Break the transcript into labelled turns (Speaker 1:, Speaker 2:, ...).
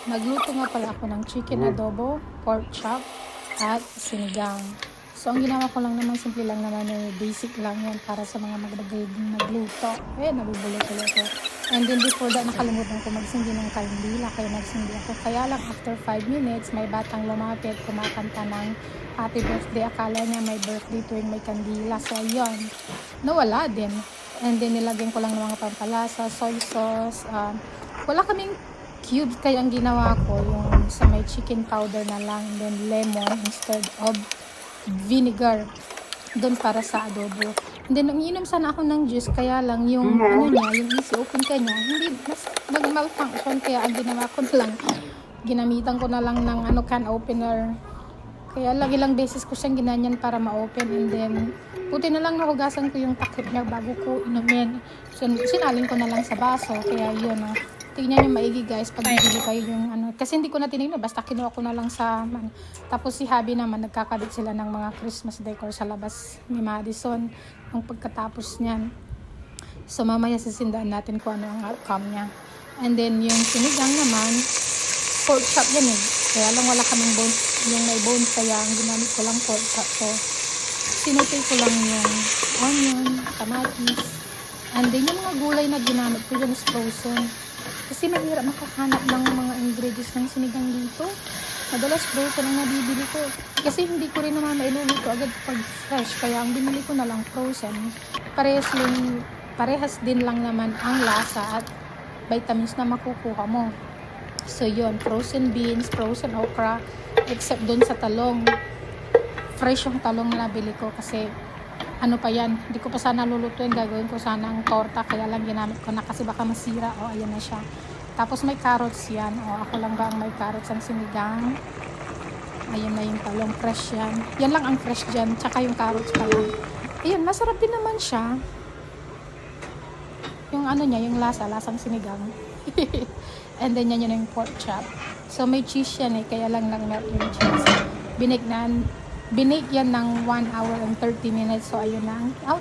Speaker 1: Nagluto nga pala ako ng chicken adobo, pork chop, at sinigang. So, ang ginawa ko lang naman, simple lang naman, basic lang yan para sa mga magdadaging magluto. Nabubulol ko. And then before that, nakalimutan ko magsindi ng kandila, kaya nagsindi ako. Kaya lang, after 5 minutes, may batang lumapit, kumakanta ng happy birthday. Akala niya may birthday tuwing may kandila. So, ayun, nawala din. And then, nilagyan ko lang ng mga pampalasa, soy sauce. Wala kaming cubes, kaya ang ginawa ko, yung sa may chicken powder na lang, and then lemon instead of vinegar doon para sa adobo. And then, umiinom sana ako ng juice, kaya lang yung ano niya, yung easy open kanya, hindi, mas mag-malfunction, kaya ang ginawa ko na lang, ginamitan ko na lang ng can opener. Kaya lang ilang beses ko siyang ginanyan para ma-open, and then buti na lang nahugasan ko yung takip niya bago ko inumin. So, sinalin ko na lang sa baso, kaya yun, tingnan nyo maigi guys, pag bibili kayo yung kasi hindi ko na tinignan, basta kinuha ko na lang sa tapos si Habi naman, nagkakabit sila ng mga Christmas decor sa labas ni Madison ang pagkatapos niyan. So mamaya sisindaan natin kung ano ang outcome niya. And then yung sinigang naman, pork chop yan kaya lang wala kaming bones, yung may bones, kaya ang ginamit ko lang pork chop. So sinutay ko lang yung onion, kamatis, and then yung mga gulay na ginamit ko dyan is frozen. Kasi mahirap makahanap ng mga ingredients ng sinigang dito. Madalas frozen ang nabibili ko. Kasi hindi ko rin naman mailuluto agad pag fresh. Kaya ang binili ko na lang frozen. Parehas din lang naman ang lasa at vitamins na makukuha mo. So yun, frozen beans, frozen okra, except dun sa talong. Fresh yung talong na nabili ko kasi ano pa yan, hindi ko pa sana lulutuin, gagawin ko sana ang torta, kaya lang ginamit ko na kasi baka masira. Ayan na siya. Tapos may carrots yan, ako lang ba ang may carrots ang sinigang. Ayan na yung talong, fresh yan. Yan lang ang fresh dyan, tsaka yung carrots pa lang. Ayun, masarap din naman siya. Yung niya, yung lasang sinigang. And then yan yun yung pork chop. So may cheese yan kaya lang melt yung cheese. Binake yan ng 1 hour and 30 minutes. So ayun na ang